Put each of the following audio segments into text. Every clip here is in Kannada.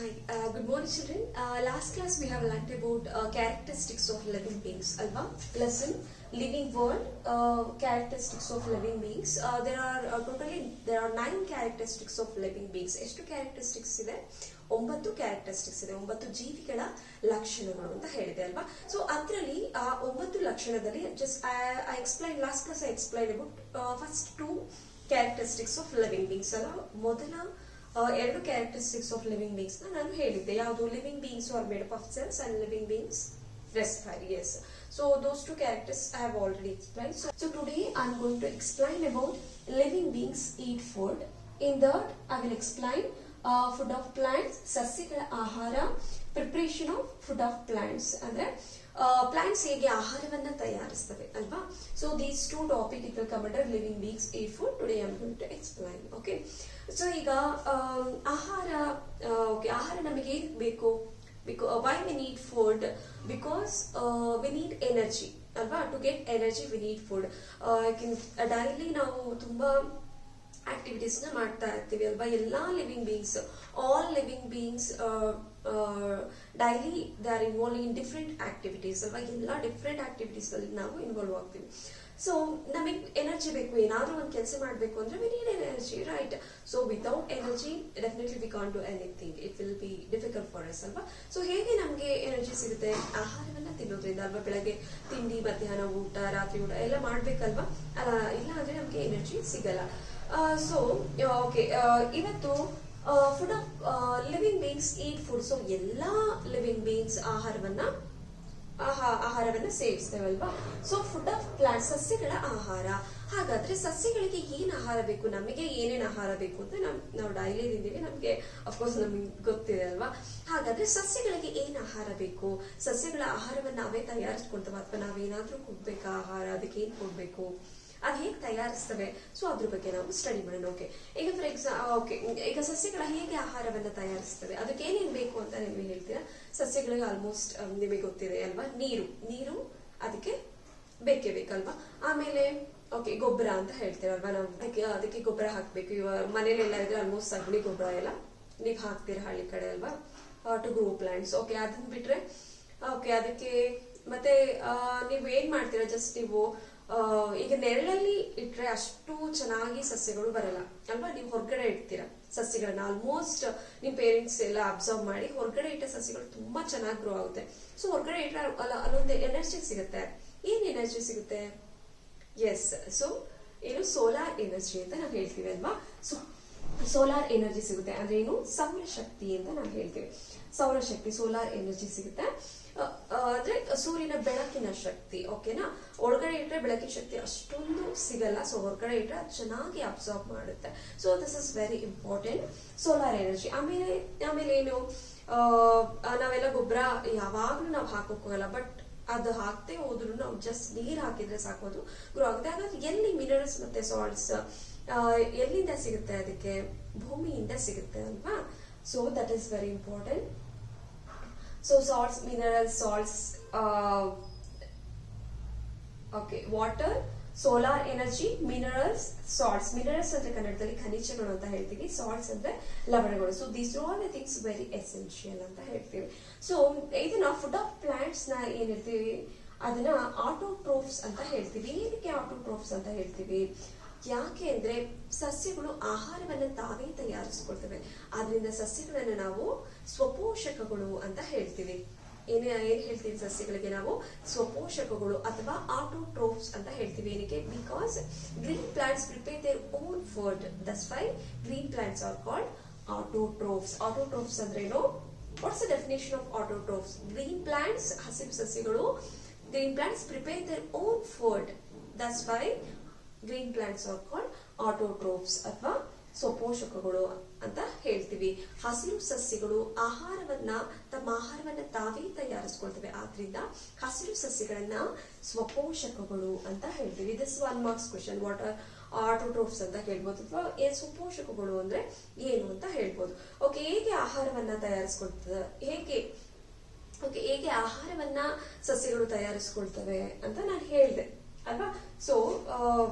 Hi, good morning children. Last class we have learnt about characteristics of living beings. Alva lesson living world characteristics of living beings. There are 9 characteristics of living beings. ಎಷ್ಟು characteristics ಇದೆ? 9 characteristics ಇದೆ. 9 ಜೀವಿಗಳ ಲಕ್ಷಣಗಳು ಅಂತ ಹೇಳಿದೆ ಅಲ್ವಾ. ಸೊ ಅದರಲ್ಲಿ ಆ 9 ಲಕ್ಷಣದಲ್ಲಿ just I explained last class I explained about first 2 characteristics of living beings ಅಲ್ಲ. ಮೊದಲ ಎರಡು ಕ್ಯಾರೆಕ್ಟರಿಸ್ಟಿಕ್ಸ್ ಆಫ್ ಲಿವಿಂಗ್ ಬೀಯಿಂಗ್ಸ್ ನಾನು ಹೇಳಿದ್ದೆ. ಯಾವುದು? Living beings are made up of cells and living beings respire. Yes, so those 2 characters I have already explained. So today I am going to explain about living beings eat food. In that I will explain food of plants, ಸಸ್ಯಗಳ ಆಹಾರ, preparation of food of plants ಅಂದ್ರೆ ಪ್ಲಾಂಟ್ಸ್ ಹೇಗೆ ಆಹಾರವನ್ನ ತಯಾರಿಸ್ತವೆ ಅಲ್ವಾ. So these 2 topic it will come under living beings eat food. Today I am going to explain. Okay, so ಈಗ ಆಹಾರ ನಮಗೆ ಏನಕ್ಕೆ ಬೇಕು? Why we need food? Because we need energy ಅಲ್ವಾ. To get energy we need food. Daily ನಾವು ತುಂಬಾ ಆಕ್ಟಿವಿಟೀಸ್ ನ ಮಾಡ್ತಾ ಇರ್ತೀವಿ ಅಲ್ವಾ. ಎಲ್ಲಾ living beings, all living beings daily they are involve in different activities ಅಲ್ವಾ. ಎಲ್ಲ ಡಿಫ್ರೆಂಟ್ ಆಕ್ಟಿವಿಟೀಸ್ ಅಲ್ಲಿ ನಾವು ಇನ್ವಾಲ್ವ್ ಆಗ್ತೀವಿ. ಸೊ ನಮಗೆ ಎನರ್ಜಿ ಬೇಕು. ಏನಾದ್ರೂ ಒಂದು ಕೆಲಸ ಮಾಡಬೇಕು ಅಂದ್ರೆ we need energy, right? So without energy definitely we can't do anything. It will be difficult for us ಅಲ್ವಾ. ಸೊ ಹೇಗೆ ನಮಗೆ ಎನರ್ಜಿ ಸಿಗುತ್ತೆ? ಆಹಾರವನ್ನ ತಿನ್ನೋದ್ರಿಂದ ಅಲ್ವಾ. ಬೆಳಗ್ಗೆ ತಿಂಡಿ, ಮಧ್ಯಾಹ್ನ ಊಟ, ರಾತ್ರಿ ಊಟ ಎಲ್ಲ ಮಾಡ್ಬೇಕಲ್ವಾ. ಇಲ್ಲ ಅಂದ್ರೆ ನಮ್ಗೆ ಎನರ್ಜಿ ಸಿಗಲ್ಲ. ಸೊ ಓಕೆ, ಇವತ್ತು food of living beings eat food. So ಎಲ್ಲಾ ಲಿವಿಂಗ್ ಬೀಯಿಂಗ್ಸ್ ಆಹಾರವನ್ನ ಸೇವಿಸ್ತೇವಲ್ವಾ. ಸೊ ಫುಡ್ ಆಫ್ ಪ್ಲಾಂಟ್, ಸಸ್ಯಗಳ ಆಹಾರ. ಹಾಗಾದ್ರೆ ಸಸ್ಯಗಳಿಗೆ ಏನ್ ಆಹಾರ ಬೇಕು? ನಮಗೆ ಏನೇನ್ ಆಹಾರ ಬೇಕು ಅಂತ ನಾವು ಡೈಲಿ ತಿಂತೀವಿ, ನಮ್ಗೆ ಅಫ್ಕೋರ್ಸ್ ನಮ್ಗೆ ಗೊತ್ತಿದೆ ಅಲ್ವಾ. ಹಾಗಾದ್ರೆ ಸಸ್ಯಗಳಿಗೆ ಏನ್ ಆಹಾರ ಬೇಕು? ಸಸ್ಯಗಳ ಆಹಾರವನ್ನ ನಾವೇ ತಯಾರಿಸ್ಕೊಳ್ತೇವೆ ಅಥವಾ ನಾವೇನಾದ್ರೂ ಕೊಡ್ಬೇಕಾ ಆಹಾರ? ಅದಕ್ಕೆ ಏನ್ ಕೊಡ್ಬೇಕು? ಅದ್ ಹೇಗೆ ತಯಾರಿಸ್ತವೆ? ಸೊ ಅದ್ರ ಬಗ್ಗೆ ನಾವು ಸ್ಟಡಿ ಮಾಡೋಣ. ಓಕೆ, ಈಗ ಫಾರ್ ಈಗ ಸಸ್ಯಗಳ ಹೇಗೆ ಆಹಾರವನ್ನ ತಯಾರಿಸ್ತವೆ, ಅದಕ್ಕೆ ಏನೇನ್ ಬೇಕು ಅಂತ ನೀವು ಹೇಳ್ತೀರಾ? ಸಸ್ಯಗಳಿಗೆ ಆಲ್ಮೋಸ್ಟ್ ನಿಮಗೆ ಗೊತ್ತಿದೆ ಅಲ್ವಾ. ನೀರು ಅದಕ್ಕೆ ಬೇಕೇ ಬೇಕಲ್ವಾ. ಆಮೇಲೆ ಓಕೆ, ಗೊಬ್ಬರ ಅಂತ ಹೇಳ್ತೀರಲ್ವಾ. ನಾವು ಅದಕ್ಕೆ ಗೊಬ್ಬರ ಹಾಕ್ಬೇಕು. ಇವಾಗ ಮನೇಲೆಲ್ಲ ಇದ್ರೆ ಆಲ್ಮೋಸ್ಟ್ ಸಗಣಿ ಗೊಬ್ಬರ ಎಲ್ಲ ನೀವ್ ಹಾಕ್ತೀರಾ ಹಳ್ಳಿ ಕಡೆ ಅಲ್ವಾ, ಟು ಗ್ರೋ ಪ್ಲಾಂಟ್ಸ್. ಓಕೆ, ಅದನ್ನ ಬಿಟ್ರೆ ಓಕೆ ಅದಕ್ಕೆ ಮತ್ತೆ ನೀವು ಏನ್ ಮಾಡ್ತೀರಾ? ಜಸ್ಟ್ ನೀವು ಈಗ ನೆರಳಲ್ಲಿ ಇಟ್ರೆ ಅಷ್ಟು ಚೆನ್ನಾಗಿ ಸಸ್ಯಗಳು ಬರಲ್ಲ ಅಲ್ವಾ. ನೀವು ಹೊರಗಡೆ ಇಡ್ತೀರಾ ಸಸ್ಯಗಳನ್ನ. ಆಲ್ಮೋಸ್ಟ್ ನಿಮ್ ಪೇರೆಂಟ್ಸ್ ಎಲ್ಲ ಅಬ್ಸರ್ವ್ ಮಾಡಿ, ಹೊರಗಡೆ ಇಟ್ಟ ಸಸ್ಯಗಳು ತುಂಬಾ ಚೆನ್ನಾಗಿ ಗ್ರೋ ಆಗುತ್ತೆ. ಸೊ ಹೊರಗಡೆ ಇಟ್ರೆ ಅಲ್ಲೊಂದು ಎನರ್ಜಿ ಸಿಗುತ್ತೆ. ಏನ್ ಎನರ್ಜಿ ಸಿಗುತ್ತೆ? ಎಸ್, ಸೊ ಏನು ಸೋಲಾರ್ ಎನರ್ಜಿ ಅಂತ ನಾವು ಹೇಳ್ತೀವಿ ಅಲ್ವಾ. ಸೊ ಸೋಲಾರ್ ಎನರ್ಜಿ ಸಿಗುತ್ತೆ ಅಂದ್ರೆ ಏನು? ಸೌರಶಕ್ತಿ ಅಂತ ನಾವು ಹೇಳ್ತೀವಿ. ಸೌರಶಕ್ತಿ, ಸೋಲಾರ್ ಎನರ್ಜಿ ಸಿಗುತ್ತೆ ಅಂದ್ರೆ ಸೂರ್ಯನ ಬೆಳಕಿನ ಶಕ್ತಿ. ಓಕೆನಾ. ಒಳಗಡೆ ಇಟ್ರೆ ಬೆಳಕಿನ ಶಕ್ತಿ ಅಷ್ಟೊಂದು ಸಿಗಲ್ಲ. ಸೊ ಹೊರಗಡೆ ಇಟ್ರೆ ಅದು ಚೆನ್ನಾಗಿ ಅಬ್ಸಾರ್ಬ್ ಮಾಡುತ್ತೆ. So this is very important, solar energy. ಆಮೇಲೆ ಏನು, ನಾವೆಲ್ಲ ಗೊಬ್ಬರ ಯಾವಾಗ್ಲೂ ನಾವು ಹಾಕೋಕ್ಕೋಗಲ್ಲ, ಬಟ್ ಅದು ಹಾಕ್ತೇ ಹೋದ್ರು ನಾವು ಜಸ್ಟ್ ನೀರ್ ಹಾಕಿದ್ರೆ ಸಾಕೋದು ಗ್ರೋ ಆಗುತ್ತೆ. ಹಾಗಾದ್ರೆ ಎಲ್ಲಿ ಮಿನರಲ್ಸ್ ಮತ್ತೆ ಸಾಲ್ಟ್ಸ್ ಎಲ್ಲಿಂದ ಸಿಗುತ್ತೆ? ಅದಕ್ಕೆ ಭೂಮಿಯಿಂದ ಸಿಗುತ್ತೆ ಅಲ್ವಾ. So that is very important. So salts, minerals, okay, water, solar energy, minerals, salts. Minerals ಅಂದ್ರೆ ಕನ್ನಡದಲ್ಲಿ ಖನಿಜಗಳು ಅಂತ ಹೇಳ್ತೀವಿ, salts ಅಂದ್ರೆ ಲವಣಗಳು. So these all the things very essential ಅಂತ ಹೇಳ್ತೀವಿ. ಸೊ ಇದನ್ನ ಫುಡ್ ಆಫ್ ಪ್ಲಾಂಟ್ಸ್ ನ ಏನ್ ಹೇಳ್ತೀವಿ? ಅದನ್ನ ಆಟೋಟ್ರೋಫ್ಸ್ ಅಂತ ಹೇಳ್ತೀವಿ. ಏನಕ್ಕೆ ಆಟೋಟ್ರೋಫ್ಸ್ ಅಂತ ಹೇಳ್ತೀವಿ? ಯಾಕೆ ಅಂದ್ರೆ ಸಸ್ಯಗಳು ಆಹಾರವನ್ನ ತಾವೇ ತಯಾರಿಸ್ಕೊಳ್ತವೆ. ಆದ್ರಿಂದ ಸಸ್ಯಗಳನ್ನ ನಾವು ಸ್ವಪೋಷಕಗಳು ಅಂತ ಹೇಳ್ತೀವಿ. ಏನ್ ಹೇಳ್ತೀವಿ? ಸಸ್ಯಗಳಿಗೆ ನಾವು ಸ್ವಪೋಷಕಗಳು ಅಥವಾ ಆಟೋಟ್ರೋಫ್ಸ್ ಅಂತ ಹೇಳ್ತೀವಿ. ಏನಕ್ಕೆ? Because green plants prepare their own food. That's why green plants are called autotrophs. Autotrophs ಅಂದ್ರೆ ಏನು? What's the definition of autotrophs? Green plants, ಹಸಿರು ಸಸ್ಯಗಳು, green plants prepare their own food. That's why green plants are called autotrophs ಅಥವಾ ಸ್ವಪೋಷಕಗಳು ಅಂತ ಹೇಳ್ತೀವಿ. ಹಸಿರು ಸಸ್ಯಗಳು ತಮ್ಮ ಆಹಾರವನ್ನ ತಾವೇ ತಯಾರಿಸ್ಕೊಳ್ತವೆ. ಆದ್ರಿಂದ ಹಸಿರು ಸಸ್ಯಗಳನ್ನ ಸ್ವಪೋಷಕಗಳು ಅಂತ ಹೇಳ್ತೀವಿ. This 1 marks question. What are autotrophs ಅಂತ ಹೇಳ್ಬೋದು, ಅಥವಾ ಸ್ವಪೋಷಕಗಳು ಅಂದ್ರೆ ಏನು ಅಂತ ಹೇಳ್ಬೋದು. ಓಕೆ, ಹೇಗೆ ಆಹಾರವನ್ನ ತಯಾರಿಸ್ಕೊಳ್ತದೆ? ಹೇಗೆ ಆಹಾರವನ್ನ ಸಸ್ಯಗಳು ತಯಾರಿಸ್ಕೊಳ್ತವೆ ಅಂತ ನಾನು ಹೇಳಿದೆ ಅಲ್ವಾ. So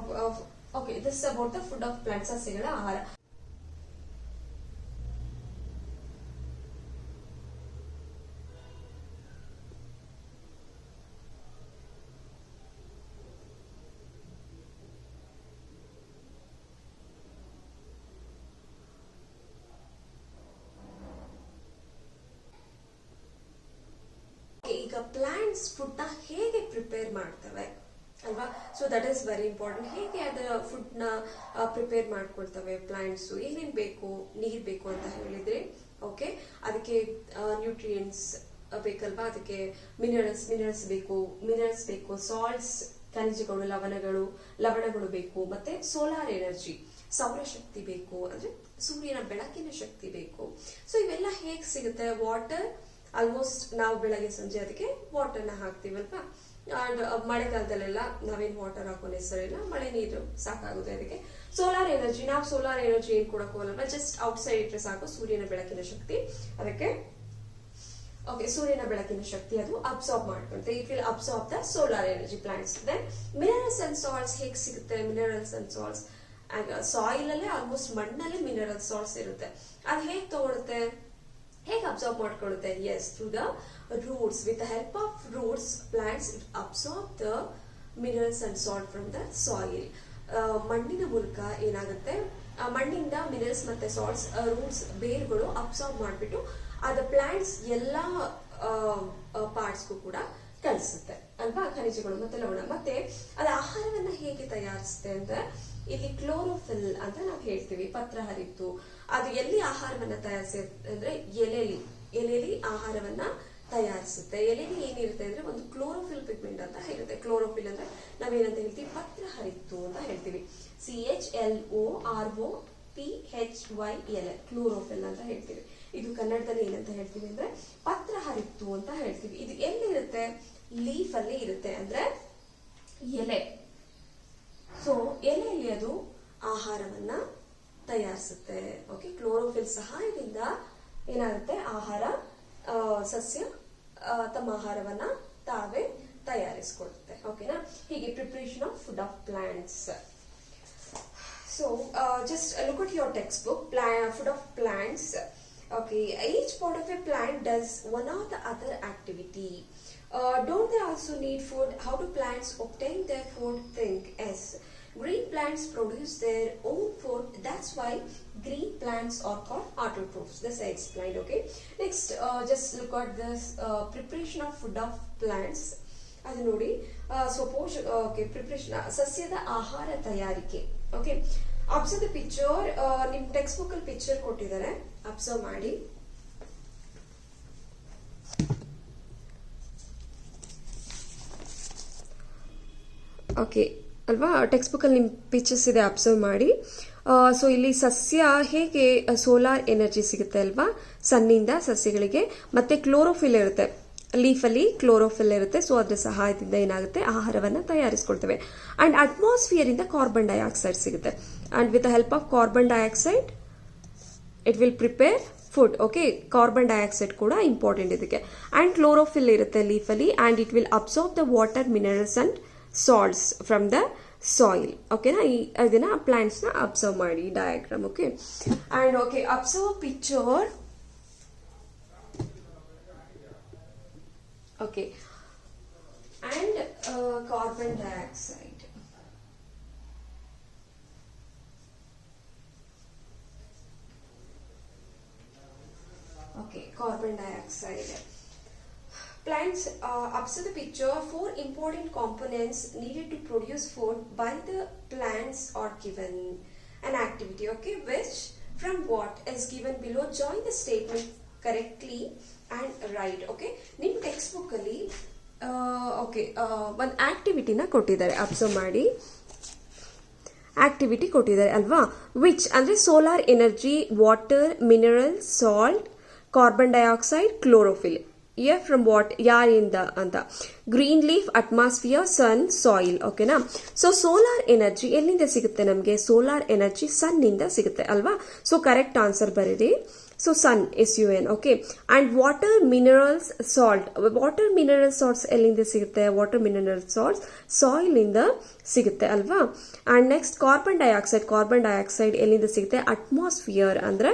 okay, this about the food of plants, ಸಸ್ಯಗಳ ಆಹಾರ. ಈಗ ಪ್ಲಾಂಟ್ಸ್ ಫುಡ್ ನ ಹೇಗೆ ಪ್ರಿಪೇರ್ ಮಾಡ್ತವೆ ಅಲ್ವಾ. So that is very important. ಹೇಗೆ ಅದರ ಫುಡ್ ನ ಪ್ರಿಪೇರ್ ಮಾಡ್ಕೊಳ್ತವೆ ಪ್ಲಾಂಟ್ಸ್, ಏನೇನ್ ಬೇಕು, ನೀರ್ ಬೇಕು ಅಂತ ಹೇಳಿದ್ರೆ ಓಕೆ, ಅದಕ್ಕೆ ನ್ಯೂಟ್ರಿಯೆಂಟ್ಸ್ ಬೇಕಲ್ವಾ, ಅದಕ್ಕೆ ಮಿನರಲ್ಸ್ ಬೇಕು, ಸಾಲ್ಟ್ಸ್ ಖನಿಜಗಳು, ಲವಣಗಳು ಬೇಕು, ಮತ್ತೆ ಸೋಲಾರ್ ಎನರ್ಜಿ ಸೌರಶಕ್ತಿ ಬೇಕು, ಅಂದ್ರೆ ಸೂರ್ಯನ ಬೆಳಕಿನ ಶಕ್ತಿ ಬೇಕು. ಸೊ ಇವೆಲ್ಲ ಹೇಗ್ ಸಿಗುತ್ತೆ? ವಾಟರ್ ಆಲ್ಮೋಸ್ಟ್ ನಾವು ಬೆಳಗ್ಗೆ ಸಂಜೆ ಅದಕ್ಕೆ ವಾಟರ್ನ ಹಾಕ್ತಿವಲ್ವಾ. ಅಂಡ್ ಮಳೆಗಾಲದಲ್ಲೆಲ್ಲ ನಾವೇನ್ ವಾಟರ್ ಹಾಕೋ ಹೆಸರಿಲ್ಲ, ಮಳೆ ನೀರು ಸಾಕಾಗುತ್ತೆ. ಅದಕ್ಕೆ ಸೋಲಾರ್ ಎನರ್ಜಿ, ನಾವು ಸೋಲಾರ್ ಎನರ್ಜಿ ಏನ್ ಕೊಡಕ್ ಹೋಗಲ್ಲ, ಜಸ್ಟ್ ಔಟ್ಸೈಡ್ ಇಟ್ಟರೆ ಸಾಕು, ಸೂರ್ಯನ ಬೆಳಕಿನ ಶಕ್ತಿ ಅದಕ್ಕೆ ಓಕೆ, ಸೂರ್ಯನ ಬೆಳಕಿನ ಶಕ್ತಿ ಅದು ಅಬ್ಸಾರ್ಬ್ ಮಾಡ್ಕೊಳುತ್ತೆ. It will absorb the solar energy plants. Then minerals and salts ಹೇಗೆ ಸಿಗುತ್ತೆ? ಮಿನರಲ್ಸ್ ಅಂಡ್ ಸಾಲ್ಟ್ಸ್ ಸಾಯಿಲ್ ಅಲ್ಲೇ ಆಲ್ಮೋಸ್ಟ್ ಮಣ್ಣಲ್ಲೇ ಮಿನರಲ್ ಸಾಲ್ಟ್ಸ್ ಇರುತ್ತೆ. ಅದು ಹೇಗೆ ತಗೊಳುತ್ತೆ, ಹೇಗೆ ಅಬ್ಸಾರ್ಬ್ ಮಾಡ್ಕೊಳ್ಳುತ್ತೆ? Yes, through the roots. With the help of roots plants it absorb the minerals and salt from the soil. ಮಣ್ಣಿನ ಮೂಲಕ ಏನಾಗುತ್ತೆ, ಮಣ್ಣಿಂದ ಮಿನರಲ್ಸ್ ಮತ್ತೆ ಸಾಲ್ಟ್ಸ್ ರೂಟ್ಸ್ ಬೇರುಗಳು ಅಬ್ಸಾರ್ಬ್ ಮಾಡಿಬಿಟ್ಟು ಅದ ಪ್ಲಾಂಟ್ಸ್ ಎಲ್ಲಾ ಪಾರ್ಟ್ಸ್ಗೂ ಕೂಡ ಕಳಿಸುತ್ತೆ ಅಲ್ವಾ, ಖನಿಜಗಳು ಮತ್ತೆ ಲವಣ. ಮತ್ತೆ ಅದ ಆಹಾರವನ್ನ ಹೇಗೆ ತಯಾರಿಸುತ್ತೆ ಅಂದ್ರೆ ಇಲ್ಲಿ ಕ್ಲೋರೋಫಿಲ್ ಅಂತ ನಾವು ಹೇಳ್ತೀವಿ, ಪತ್ರ ಹರಿತು. ಅದು ಎಲ್ಲಿ ಆಹಾರವನ್ನ ತಯಾರಿಸುತ್ತೆ ಅಂದ್ರೆ ಎಲೆಲಿ ಆಹಾರವನ್ನ ತಯಾರಿಸುತ್ತೆ. ಎಲೆಲಿ ಏನಿರುತ್ತೆ ಅಂದ್ರೆ ಒಂದು ಕ್ಲೋರೋಫಿಲ್ ಪಿಗ್ಮೆಂಟ್ ಅಂತ ಇರುತ್ತೆ. ಕ್ಲೋರೋಫಿಲ್ ಅಂದ್ರೆ ನಾವೇನಂತ ಹೇಳ್ತೀವಿ, ಪತ್ರ ಹರಿತ್ತು ಅಂತ ಹೇಳ್ತೀವಿ. CHLOROPHYL ಕ್ಲೋರೋಫಿಲ್ ಅಂತ ಹೇಳ್ತೀವಿ. ಇದು ಕನ್ನಡದಲ್ಲಿ ಏನಂತ ಹೇಳ್ತೀವಿ ಅಂದ್ರೆ ಪತ್ರ ಹರಿತ್ತು ಅಂತ ಹೇಳ್ತೀವಿ. ಇದು ಎಲ್ಲಿರುತ್ತೆ? ಲೀಫ್ ಅಲ್ಲಿ ಇರುತ್ತೆ, ಅಂದ್ರೆ ಎಲೆ. ಸೊ ಎಲೆಯಲ್ಲಿ ಅದು ಆಹಾರವನ್ನ ತಯಾರಿಸುತ್ತೆ. ಓಕೆ, ಕ್ಲೋರೋಫಿಲ್ ಸಹಾಯದಿಂದ ಏನಾಗುತ್ತೆ, ಸಸ್ಯ ತಮ್ಮ ಆಹಾರವನ್ನ ತಾವೇ ತಯಾರಿಸಿಕೊಳ್ಳುತ್ತೆ. ಓಕೆನಾ? ಹೀಗೆ preparation of food of plants. So just look at your textbook, food of plants. Okay, each part of a plant does one or the other activity. Don't they also need food? How do plants obtain their food? Think. Yes, green plants produce their own food. That's why green plants are called autotrophs. This I explained. Okay, next just look at this preparation of food of plants. ಅದು ನೋಡಿ, ಸಪೋಸ್ ಓಕೆ, ಪ್ರಿಪರೇಷನ್ ಸಸ್ಯದ ಆಹಾರ ತಯಾರಿಕೆ. Okay, observe the picture. ನಿಮ್ ಟೆಕ್ಸ್ಟ್ ಬುಕ್ ಅಲ್ಲಿ ಪಿಕ್ಚರ್ ಕೊಟ್ಟಿದ್ದಾರೆ, ಅಬ್ಸರ್ವ್ ಮಾಡಿ. ಓಕೆ ಅಲ್ವಾ, ಟೆಕ್ಸ್ಟ್ ಬುಕ್ ಅಲ್ಲಿ ನಿಮ್ ಪಿಕ್ಚರ್ಸ್ ಇದೆ, ಅಬ್ಸರ್ವ್ ಮಾಡಿ. ಸೊ ಇಲ್ಲಿ ಸಸ್ಯ ಹೇಗೆ ಸೋಲಾರ್ ಎನರ್ಜಿ ಸಿಗುತ್ತೆ ಅಲ್ವಾ ಸನ್ನಿಂದ ಸಸ್ಯಗಳಿಗೆ, ಮತ್ತೆ ಕ್ಲೋರೋಫಿಲ್ ಇರುತ್ತೆ, ಲೀಫ್ ಅಲ್ಲಿ ಕ್ಲೋರೋಫಿಲ್ ಇರುತ್ತೆ. ಸೊ ಅದ್ರ ಸಹಾಯದಿಂದ ಏನಾಗುತ್ತೆ, ಆಹಾರವನ್ನ ತಯಾರಿಸಿಕೊಳ್ತೇವೆ. ಅಂಡ್ ಅಟ್ಮಾಸ್ಫಿಯರ್ ಇಂದ ಕಾರ್ಬನ್ ಡೈಆಕ್ಸೈಡ್ ಸಿಗುತ್ತೆ. And with the help of carbon dioxide it will prepare food. Okay, carbon dioxide ಕೂಡ ಇಂಪಾರ್ಟೆಂಟ್ ಇದಕ್ಕೆ. ಅಂಡ್ ಕ್ಲೋರೋಫಿಲ್ ಇರುತ್ತೆ ಲೀಫ್ ಅಲ್ಲಿ, and it will absorb the water, minerals and salts from the soil. ಓಕೆನಾ? ಇದನ್ನ ಪ್ಲಾಂಟ್ಸ್ ನ ಅಬ್ಸರ್ವ್ ಮಾಡಿ, diagram. Okay, and okay, observe picture. Okay, and carbon dioxide. Okay, carbon dioxide. Plants, observe the picture. 4 important components needed to produce food by the plants are given. An activity, okay, which from what is given below. Join the statement correctly and write. Okay, ನಿಮ್ಮ ಟೆಕ್ಸ್ಟ್ ಬುಕ್ ಅಲ್ಲಿ ಓಕೆ ಒಂದು ಆಕ್ಟಿವಿಟಿನ ಕೊಟ್ಟಿದ್ದಾರೆ, ಅಬ್ಸರ್ವ್ ಮಾಡಿ. ಆಕ್ಟಿವಿಟಿ ಕೊಟ್ಟಿದ್ದಾರೆ ಅಲ್ವಾ, ವಿಚ್ ಅಂದ್ರೆ solar energy, water, mineral, salt, carbon dioxide, chlorophyll. From what, ಯಾರಿಂದ ಅಂತ. ಗ್ರೀನ್ ಲೀಫ್, ಅಟ್ಮಾಸ್ಫಿಯರ್, ಸನ್, ಸಾಯಿಲ್. ಓಕೆನಾ? ಸೊ ಸೋಲಾರ್ ಎನರ್ಜಿ ಎಲ್ಲಿಂದ ಸಿಗುತ್ತೆ ನಮಗೆ? ಸೋಲಾರ್ ಎನರ್ಜಿ ಸನ್ ಇಂದ ಸಿಗುತ್ತೆ ಅಲ್ವಾ. ಸೊ ಕರೆಕ್ಟ್ ಆನ್ಸರ್ ಬರೀರಿ. So sun, SUN. Okay, and water, minerals, salt. Water mineral salts ಎಲ್ಲಿಂದ ಸಿಗುತ್ತೆ? ವಾಟರ್ ಮಿನರಲ್ ಸಾಲ್ಟ್ಸ್ ಸಾಯಿಲ್ ಇಂದ ಸಿಗುತ್ತೆ ಅಲ್ವಾ. ಅಂಡ್ ನೆಕ್ಸ್ಟ್ ಕಾರ್ಬನ್ ಡೈಆಕ್ಸೈಡ್ ಎಲ್ಲಿಂದ ಸಿಗುತ್ತೆ? ಅಟ್ಮಾಸ್ಫಿಯರ್ ಅಂದ್ರೆ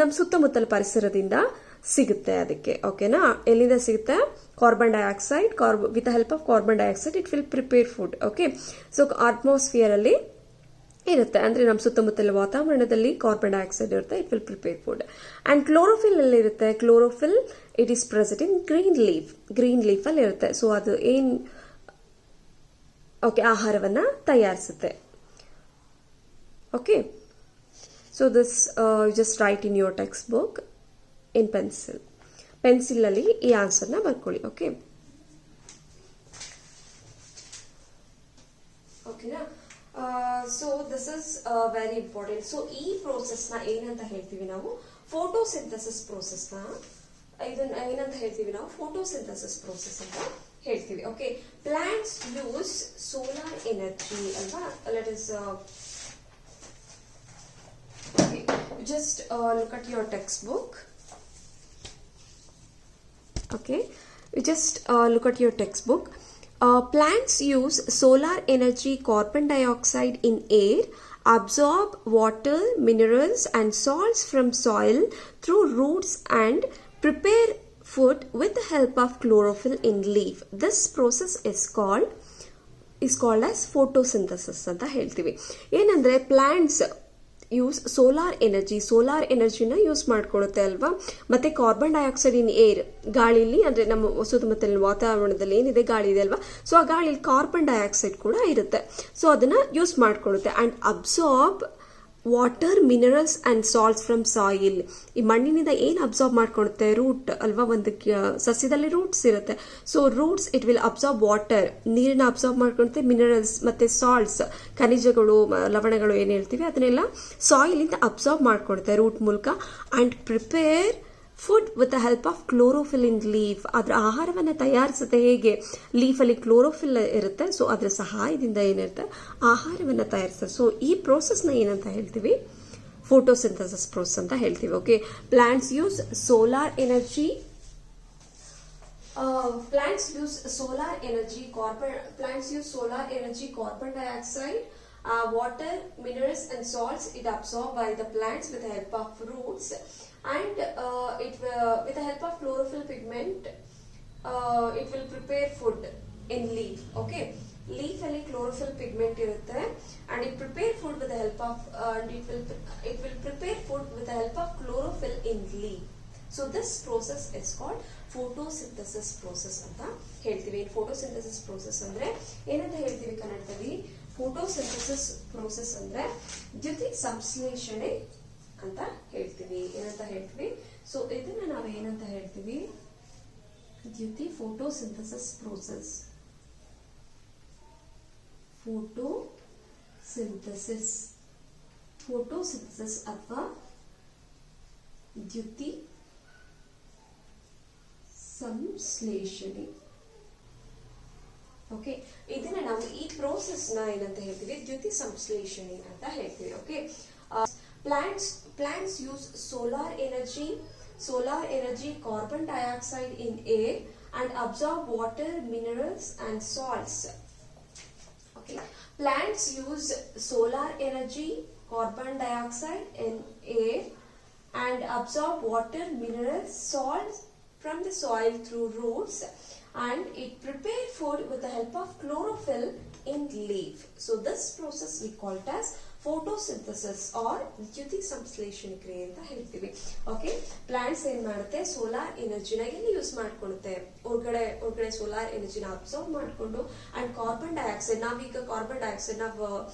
ನಮ್ಮ ಸುತ್ತಮುತ್ತಲ ಪರಿಸರದಿಂದ ಸಿಗುತ್ತೆ ಅದಕ್ಕೆ. ಓಕೆನಾ? ಎಲ್ಲಿಂದ ಸಿಗುತ್ತೆ? Carbon dioxide. With help of carbon dioxide it will prepare food. Okay, so atmosphere ಅಲ್ಲಿ ಇರುತ್ತೆ. ಅಂದರೆ ನಮ್ಮ ಸುತ್ತಮುತ್ತಲ ವಾತಾವರಣದಲ್ಲಿ ಕಾರ್ಬನ್ ಡೈಆಕ್ಸೈಡ್ ಇರುತ್ತೆ, it will prepare food. And chlorophyll ಅಲ್ಲಿ ಇರುತ್ತೆ. Chlorophyll it is present in green ಲೀಫಲ್ಲಿ ಇರುತ್ತೆ. ಸೊ ಅದು ಏನು ಓಕೆ ಆಹಾರವನ್ನು ತಯಾರಿಸುತ್ತೆ. Okay, so this just write in your textbook in ಪೆನ್ಸಿಲಲ್ಲಿ ಈ ಆನ್ಸರ್ನ ಬರ್ಕೊಳ್ಳಿ. ಓಕೆ, ಓಕೆನಾ? So this is very important. So ಈ ಪ್ರೋಸೆಸ್ನ ಏನಂತ ಹೇಳ್ತೀವಿ ನಾವು? ಫೋಟೋಸಿಂಥಸಿಸ್ ಪ್ರೋಸೆಸ್ನ ಇದನ್ನ ಏನಂತ ಹೇಳ್ತೀವಿ ನಾವು? ಫೋಟೋಸಿಂಥಸಿಸ್ ಪ್ರೋಸೆಸ್ ಅಂತ ಹೇಳ್ತೀವಿ. Okay, plants use solar energy ಅಲ್ವಾ? Let us just look at your textbook. Okay, you just look at your textbook. Plants use solar energy, carbon dioxide in air, absorb water, minerals and salts from soil through roots and prepare food with the help of chlorophyll in leaf. This process is called as photosynthesis ಅಂತ ಹೇಳ್ತೀವಿ. ಏನಂದ್ರೆ ಪ್ಲಾಂಟ್ಸ್ ಯೂಸ್ ಸೋಲಾರ್ ಎನರ್ಜಿನ ಯೂಸ್ ಮಾಡ್ಕೊಳ್ಳುತ್ತೆ ಅಲ್ವಾ. ಮತ್ತೆ ಕಾರ್ಬನ್ ಡೈಆಕ್ಸೈಡ್ ಇನ್ ಏರ್, ಗಾಳಿಲಿ ಅಂದ್ರೆ ನಮ್ಮ ಸುತ್ತಮುತ್ತಲಿನ ವಾತಾವರಣದಲ್ಲಿ ಏನಿದೆ ಗಾಳಿ ಇದೆ ಅಲ್ವಾ, ಸೊ ಆ ಗಾಳಿಲಿ ಕಾರ್ಬನ್ ಡೈಆಕ್ಸೈಡ್ ಕೂಡ ಇರುತ್ತೆ. ಸೊ ಅದನ್ನ ಯೂಸ್ ಮಾಡ್ಕೊಳ್ಳುತ್ತೆ. And absorb water, minerals and salts from soil. ಈ ಮಣ್ಣಿನಿಂದ ಏನು ಅಬ್ಸಾರ್ಬ್ ಮಾಡ್ಕೊಳುತ್ತೆ? ರೂಟ್ ಅಲ್ವಾ, ಒಂದು ಸಸ್ಯದಲ್ಲಿ ರೂಟ್ಸ್ ಇರುತ್ತೆ. So roots it will absorb water, ನೀರನ್ನ ಅಬ್ಸಾರ್ಬ್ ಮಾಡ್ಕೊಳುತ್ತೆ. ಮಿನರಲ್ಸ್ ಮತ್ತೆ ಸಾಲ್ಟ್ಸ್, ಖನಿಜಗಳು, ಲವಣಗಳು ಏನು ಹೇಳ್ತೀವಿ ಅದನ್ನೆಲ್ಲ ಸಾಯಿಲ್ ಇಂದ ಅಬ್ಸಾರ್ಬ್ ಮಾಡ್ಕೊಳುತ್ತೆ ರೂಟ್ ಮೂಲಕ. And prepare food with the help of chlorophyll in leaf. ಅದರ ಆಹಾರವನ್ನು ತಯಾರಿಸುತ್ತೆ. ಹೇಗೆ? ಲೀಫಲ್ಲಿ ಕ್ಲೋರೋಫಿಲ್ ಇರುತ್ತೆ, ಸೊ ಅದರ ಸಹಾಯದಿಂದ ಏನಿರುತ್ತೆ ಆಹಾರವನ್ನು ತಯಾರಿಸುತ್ತೆ. ಸೊ ಈ ಪ್ರೋಸೆಸ್ನ ಏನಂತ ಹೇಳ್ತೀವಿ? ಫೋಟೋಸಿಂಥಸಿಸ್ ಪ್ರೋಸೆಸ್ ಅಂತ ಹೇಳ್ತೀವಿ. Okay, plants use solar energy. Plants use solar energy, carbon dioxide, water, minerals and salts. It absorbed by the plants with the help of roots, and with the help of chlorophyll pigment, it will prepare food in leaf. Okay, leaf ಅಲ್ಲಿ chlorophyll pigment ಇರುತ್ತೆ, and it prepare food with the help of it will prepare food with the help of chlorophyll in leaf. So this process is called photosynthesis process ಅಂತ ಹೇಳ್ತೀವಿ. ಫೋಟೋಸಿಂಥಸಿಸ್ ಪ್ರೋಸೆಸ್ ಅಂದ್ರೆ ಏನಂತ ಹೇಳ್ತೀವಿ ಕನ್ನಡದಲ್ಲಿ? ಫೋಟೋಸಿಂಥಸಿಸ್ ಪ್ರೋಸೆಸ್ ಅಂದ್ರೆ ದ್ಯುತಿ ಸಂಶ್ಲೇಷಣೆ ಅಂತ ಹೇಳ್ತೀವಿ. ಏನಂತ ಹೇಳ್ತೀವಿ? ಸೊ ಇದನ್ನ ನಾವು ಏನಂತ ಹೇಳ್ತೀವಿ? ದ್ಯುತಿ ಫೋಟೋಸಿಂಥಸಿಸ್ ಪ್ರೋಸೆಸ್. ಫೋಟೋಸಿಂಥಸಿಸ್ ಅಥವಾ ದ್ಯುತಿ ಸಂಶ್ಲೇಷಣೆ. ಓಕೆ, ಇದನ್ನ ನಾವು ಈ ಪ್ರೋಸೆಸ್ ನ ಏನಂತ ಹೇಳ್ತೀವಿ? ದ್ಯುತಿ ಸಂಶ್ಲೇಷಣೆ ಅಂತ ಹೇಳ್ತೀವಿ. Okay, plants use solar energy, carbon dioxide in air, and absorb water, minerals and salts. Okay, plants use solar energy, carbon dioxide in air, and absorb water, minerals, salts from the soil through roots, and it prepare food with the help of chlorophyll in leaf. So this process we call it as photosynthesis or ದ್ಯುತಿ ಸಂಶ್ಲೇಷಣೆ ಕ್ರಿಯೆ ಅಂತ ಹೇಳ್ತೀವಿ. ಓಕೆ, ಪ್ಲಾಂಟ್ಸ್ ಏನ್ ಮಾಡುತ್ತೆ? ಸೋಲಾರ್ ಎನರ್ಜಿನ ಎಲ್ಲಿ ಯೂಸ್ ಮಾಡ್ಕೊಳ್ಳುತ್ತೆ? ಹೊರಗಡೆ ಸೋಲಾರ್ ಎನರ್ಜಿನ ಅಬ್ಸರ್ವ್ ಮಾಡ್ಕೊಂಡು, ಅಂಡ್ ಕಾರ್ಬನ್ ಡೈಆಕ್ಸೈಡ್, ನಾವೀಗ ಕಾರ್ಬನ್ ಡೈಆಕ್ಸೈಡ್ ನಾವು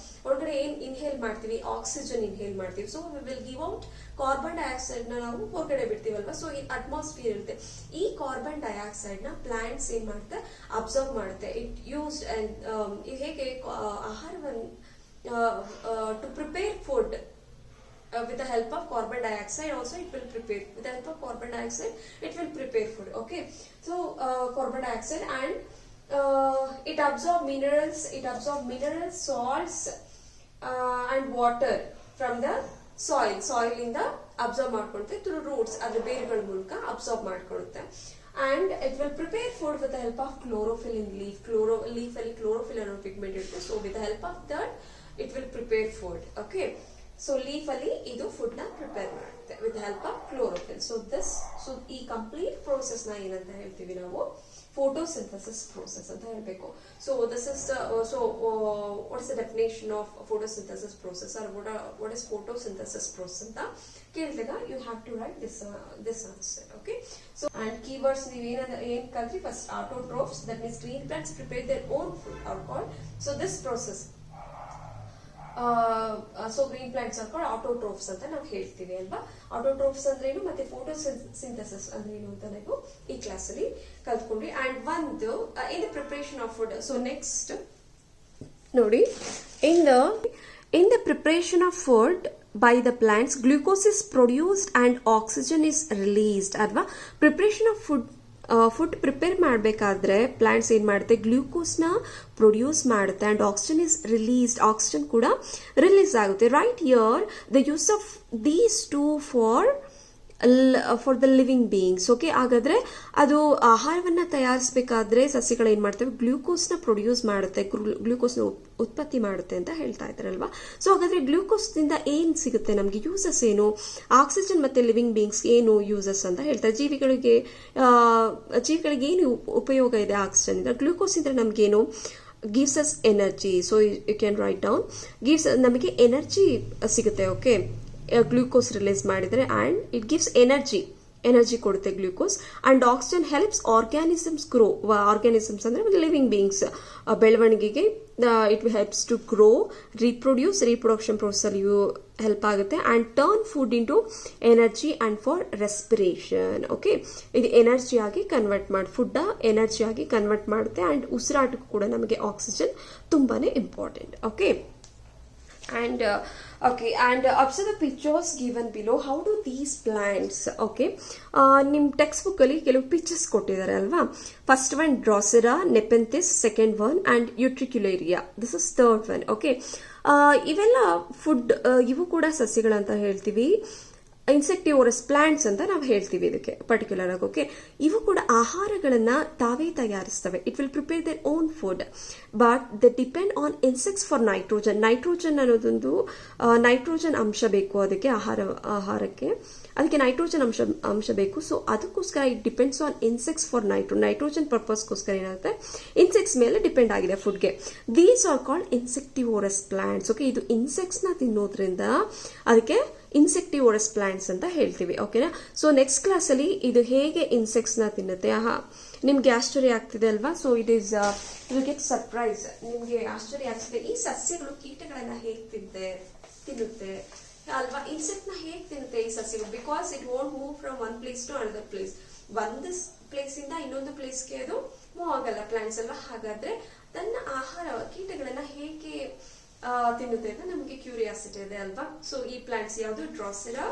ಹೊರಗಡೆ ಏನ್ ಇನ್ಹೇಲ್ ಮಾಡ್ತೀವಿ? ಆಕ್ಸಿಜನ್ ಇನ್ಹೇಲ್ ಮಾಡ್ತೀವಿ. So we will give out carbon dioxide ನ ನಾವು ಹೊರಗಡೆ ಬಿಡ್ತೀವಲ್ವಾ. ಸೊ ಈ ಅಟ್ಮಾಸ್ಫಿಯರ್ ಇರುತ್ತೆ. ಈ ಕಾರ್ಬನ್ ಡೈಆಕ್ಸೈಡ್ ನ ಪ್ಲಾಂಟ್ಸ್ ಏನ್ ಮಾಡುತ್ತೆ? ಅಬ್ಸರ್ವ್ ಮಾಡುತ್ತೆ. ಇಟ್ ಯೂಸ್ಡ್ ಹೇಗೆ ಆಹಾರವನ್ನು to prepare food with the help of carbon dioxide. Also it will prepare with the help of carbon dioxide, it will prepare food. Okay, so carbon dioxide, and it absorb minerals, salts and water from the soil ಇಂದ ಅಬ್ಸರ್ವ್ ಮಾಡ್ಕೊಳುತ್ತೆ through roots, ಅದ್ರ ಬೇರುಗಳ ಮೂಲಕ observe ಮಾಡ್ಕೊಳುತ್ತೆ. And it will prepare food with the help of chlorophyll in leaf. Leaf ಅಲ್ಲಿ chlorophyll ಅನ್ನೋ pigment ಇರುತ್ತೆ. So with the help of that it will prepare food. Okay, so leaf ಅಲ್ಲಿ ಇದು ಫುಡ್ ನ ಪ್ರಿಪೇರ್ ಮಾಡುತ್ತೆ with help of chlorophyll. So ಈ ಕಂಪ್ಲೀಟ್ ಪ್ರೋಸೆಸ್ ನ ಏನಂತ ಹೇಳ್ತೀವಿ ನಾವು photosynthesis process ಅಂತ ಹೇಳ್ಬೇಕು. So this is what is the definition of photosynthesis process, or what is photosynthesis process ಅಂತ ಕೇಳಿದಾಗ you have to write this answer. Okay, so and keywords ನೀವು ಏನ್ ಕಲ್ತ್ರಿ, first autotrophs, that means green plants prepare their own food are called. So this process so green plants are called autotrophs ಅಂತ ನಾವು ಹೇಳ್ತೀವಿ ಅಲ್ವಾ. ಆಟೋಟ್ರೋಫ್ಸ್ ಅಂದ್ರೆ ಏನು ಮತ್ತೆ ಫೋಟೋಸಿಂಥಸಿಸ್ ಅಂದ್ರೆ ಏನು ಅಂತ ನಾವು ಈ ಕ್ಲಾಸ್ ಅಲ್ಲಿ ಕಲ್ತ್ಕೊಂಡ್ವಿ. ಅಂಡ್ ಒಂದು in the preparation of food. So next ನೋಡಿ, in the preparation of food by the plants, glucose is produced and oxygen is released ಅಲ್ವಾ. ಪ್ರಿಪರೇಷನ್ ಆಫ್ ಫುಡ್ ಪ್ರಿಪೇರ್ ಮಾಡಬೇಕಾದ್ರೆ ಪ್ಲಾಂಟ್ಸ್ ಏನ್ ಮಾಡುತ್ತೆ, ಗ್ಲೂಕೋಸ್ ನ ಪ್ರೊಡ್ಯೂಸ್ ಮಾಡುತ್ತೆ and oxygen is released, oxygen ಕೂಡ ರಿಲೀಸ್ ಆಗುತ್ತೆ. Right here the use of these two for the living beings. Okay, ಹಾಗಾದ್ರೆ ಅದು ಆಹಾರವನ್ನ ತಯಾರಿಸಬೇಕಾದ್ರೆ ಸಸ್ಯಗಳು ಏನ್ ಮಾಡ್ತವೆ, ಗ್ಲೂಕೋಸ್ ನ ಪ್ರೊಡ್ಯೂಸ್ ಮಾಡುತ್ತೆ, ಗ್ಲೂಕೋಸ್ ನ ಉತ್ಪತ್ತಿ ಮಾಡುತ್ತೆ ಅಂತ ಹೇಳ್ತಾ ಇದ್ದಾರಲ್ವಾ. ಸೊ ಹಾಗಾದ್ರೆ ಗ್ಲೂಕೋಸ್ ನಿಂದ ಏನ್ ಸಿಗುತ್ತೆ ನಮ್ಗೆ, ಯೂಸಸ್ ಏನು, ಆಕ್ಸಿಜನ್ ಮತ್ತೆ ಲಿವಿಂಗ್ ಬೀಯಿಂಗ್ಸ್ ಏನು ಯೂಸಸ್ ಅಂತ ಹೇಳ್ತಾರೆ. ಜೀವಿಗಳಿಗೆ ಏನು ಉಪಯೋಗ ಇದೆ ಆಕ್ಸಿಜನ್ ಇಂದ, ಗ್ಲೂಕೋಸ್ ಇಂದ ನಮ್ಗೇನು, gives us energy. So you can write down, gives ನಮಗೆ ಎನರ್ಜಿ ಸಿಗುತ್ತೆ. ಓಕೆ, ಗ್ಲೂಕೋಸ್ ರಿಲೀಸ್ ಮಾಡಿದ್ರೆ ಅಂಡ್ ಇಟ್ ಗಿವ್ಸ್ ಎನರ್ಜಿ ಕೊಡುತ್ತೆ glucose. And oxygen helps organisms grow, organisms ಅಂದ್ರೆ ಲಿವಿಂಗ್ ಬೀಯಿಂಗ್ಸ್ ಬೆಳವಣಿಗೆಗೆ it helps to grow, reproduction process ಅಲ್ಲಿ ಹೆಲ್ಪ್ ಆಗುತ್ತೆ. And turn food into energy and for respiration. Okay, ಇದು ಎನರ್ಜಿ ಆಗಿ ಕನ್ವರ್ಟ್ ಫುಡ್ ಎನರ್ಜಿ ಆಗಿ ಕನ್ವರ್ಟ್ ಮಾಡುತ್ತೆ. ಅಂಡ್ ಉಸಿರಾಟಕ್ಕೂ ಕೂಡ ನಮಗೆ ಆಕ್ಸಿಜನ್ ತುಂಬಾನೇ important. Okay, and observe the pictures given below. How do these plants, okay, ನಿಮ್ ಟೆಕ್ಸ್ಟ್ ಬುಕ್ ಅಲ್ಲಿ ಕೆಲವು ಪಿಕ್ಚರ್ಸ್ ಕೊಟ್ಟಿದ್ದಾರೆ ಅಲ್ವಾ. First one Drosera, Nepenthes, second one and Utricularia, this is third one. Okay, ಇವೆಲ್ಲ ಫುಡ್, ಇವು ಕೂಡ ಸಸ್ಯಗಳಂತ ಹೇಳ್ತೀವಿ, ಇನ್ಸೆಕ್ಟಿವೋರಸ್ ಪ್ಲಾಂಟ್ಸ್ ಅಂತ ನಾವು ಹೇಳ್ತೀವಿ ಇದಕ್ಕೆ ಪರ್ಟಿಕ್ಯುಲರ್ ಆಗಿ. ಓಕೆ, ಇವು ಕೂಡ ಆಹಾರಗಳನ್ನ ತಾವೇ ತಯಾರಿಸ್ತವೆ. It will prepare their own food, but they depend on insects for nitrogen. Nitrogen ಅನ್ನೋದೊಂದು ನೈಟ್ರೋಜನ್ ಅಂಶ ಬೇಕು ಅದಕ್ಕೆ, ಆಹಾರಕ್ಕೆ ಅದಕ್ಕೆ ನೈಟ್ರೋಜನ್ ಅಂಶ ಬೇಕು. ಸೊ ಅದಕ್ಕೋಸ್ಕರ it depends on insects for nitrogen ಪರ್ಪಸ್ಗೋಸ್ಕರ ಏನಾಗುತ್ತೆ, ಇನ್ಸೆಕ್ಟ್ಸ್ ಮೇಲೆ ಡಿಪೆಂಡ್ ಆಗಿದೆ ಫುಡ್ಗೆ. These are called insectivorous plants. Okay, ಇದು ಇನ್ಸೆಕ್ಟ್ಸ್ ನ ತಿನ್ನೋದ್ರಿಂದ ಅದಕ್ಕೆ ಇನ್ಸೆಕ್ಟಿವೋರಸ್ ಪ್ಲಾಂಟ್ಸ್ ಅಂತ ಹೇಳ್ತೀವಿ. ಓಕೆನಾ. ಸೊ ನೆಕ್ಸ್ಟ್ ಕ್ಲಾಸ್ ಅಲ್ಲಿ ಇದು ಹೇಗೆ ಇನ್ಸೆಕ್ಟ್ಸ್ ನ ತಿನ್ನುತ್ತೆ, ನಿಮ್ಗೆ ಆಶ್ಚರ್ಯ ಆಗ್ತಿದೆ ಅಲ್ವಾ. So it is will get surprise, ನಿಮ್ಗೆ ಆಶ್ಚರ್ಯ ಆಗ್ತಿದೆ ಈ ಸಸ್ಯಗಳು ಕೀಟಗಳನ್ನ ಹೇಗೆ ತಿನ್ನುತ್ತೆ ಅಲ್ವಾ. ಇನ್ಸೆಕ್ಟ್ ನ ಹೇಗೆ ತಿನ್ನುತ್ತೆ ಈ ಸಸ್ಯಗಳು, because it won't move from one place to another place. ಒಂದು ಪ್ಲೇಸ್ ಇಂದ ಇನ್ನೊಂದು ಪ್ಲೇಸ್ಗೆ ಅದು ಮೂವ್ ಆಗಲ್ಲ ಪ್ಲಾಂಟ್ಸ್ ಅಲ್ವಾ. ಹಾಗಾದ್ರೆ ತನ್ನ ಆಹಾರ ಕೀಟಗಳನ್ನ ಹೇಗೆ ತಿನ್ನುತ್ತೆ ಅಂತ ನಮಗೆ ಕ್ಯೂರಿಯಾಸಿಟಿ ಇದೆ ಅಲ್ವಾ. ಸೊ ಈ ಪ್ಲಾಂಟ್ಸ್ ಯಾವುದು, Drosera,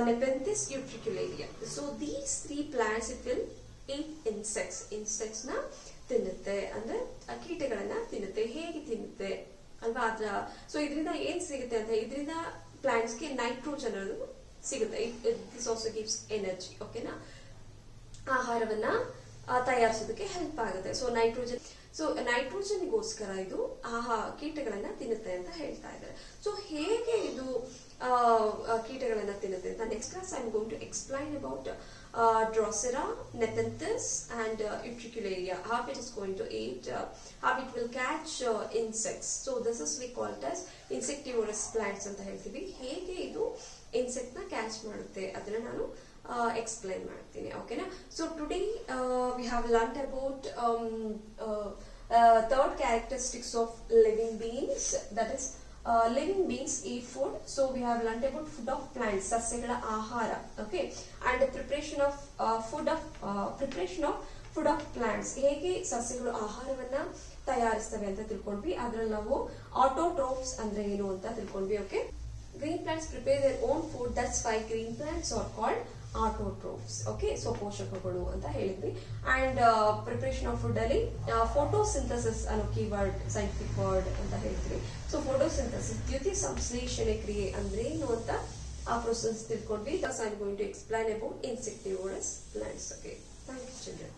Nepenthes, Utricularia. So these 3 plants it will eat insects ನ ತಿನ್ನುತ್ತೆ, ಅಂದ್ರೆ ಕೀಟಗಳನ್ನ ತಿನ್ನುತ್ತೆ. ಹೇಗೆ ತಿನ್ನುತ್ತೆ ಅಲ್ವಾ ಅದ್ರ. ಸೊ ಇದರಿಂದ ಏನ್ ಸಿಗುತ್ತೆ ಅಂತ, ಇದರಿಂದ ಪ್ಲಾಂಟ್ಸ್ಗೆ ನೈಟ್ರೋಜನ್ ಅನ್ನೋದು ಸಿಗುತ್ತೆ. This also gives energy. ಓಕೆನಾ, ಆಹಾರವನ್ನ ತಯಾರಿಸೋದಕ್ಕೆ ಹೆಲ್ಪ್ ಆಗುತ್ತೆ. ಸೊ ನೈಟ್ರೋಜನ್ಗೋಸ್ಕರ ಇದು ಕೀಟಗಳನ್ನ ತಿನ್ನುತ್ತೆ ಅಂತ ಹೇಳ್ತಾ ಇದ್ದಾರೆ. ಸೊ ಹೇಗೆ ಇದು ಕೀಟಗಳನ್ನ ತಿನ್ನುತ್ತೆ ಅಂತ next class I am going to explain about Drosera, Nepenthes and Utricularia, how it is going to eat, how it will catch insects. So this is we call it as insectivorous plants ಅಂತ ಹೇಳ್ತೀವಿ. ಹೇಗೆ ಇದು ಇನ್ಸೆಕ್ಟ್ ನ ಕ್ಯಾಚ್ ಮಾಡುತ್ತೆ ಅದನ್ನ ನಾನು ಎಕ್ಸ್ಪ್ಲೈನ್ ಮಾಡ್ತೀನಿ. ಓಕೆನಾ. So today we have learned about third characteristics of living beings, that is living beings eat food. So we have learned about food of plants, sasyagala ahara. Okay, and the preparation of food of plants, ಹೇಗೆ ಸಸ್ಯಗಳು ಆಹಾರವನ್ನ ತಯಾರಿಸ್ತವೆ ಅಂತ ತಿಳ್ಕೊಂಡ್ವಿ. ಅದ್ರಲ್ಲಿ ನಾವು ಆಟೋಟ್ರೋಫ್ಸ್ ಅಂದ್ರೆ ಏನು ಅಂತ ತಿಳ್ಕೊಂಡ್ವಿ. Okay, green plants prepare their own food, that's why green plants are called autotrophs. Okay, so ಪೋಷಕಗಳು ಅಂತ ಹೇಳಿದ್ವಿ. ಅಂಡ್ ಪ್ರಿಪರೇಷನ್ ಆಫ್ ಫುಡ್ ಅಲ್ಲಿ ಫೋಟೋಸಿಂಥಸಿಸ್ ಅನ್ನೋ ಕೀವರ್ಡ್ ಸೈಂಟಿಫಿಕ್ ವರ್ಡ್ ಅಂತ ಹೇಳ್ತೀವಿ. ಸೊ ಫೋಟೋಸಿಂಥಸಿಸ್ ದ್ಯುತಿ ಸಂಶ್ಲೇಷಣೆ ಕ್ರಿಯೆ ಅಂದ್ರೆ ಏನು ಅಂತ ಆ ಪ್ರೊಸೆಸ್ ತಿಳ್ಕೊಂಡ್ವಿ. Thus I am going to explain about insectivorous plants. Okay, thank you children.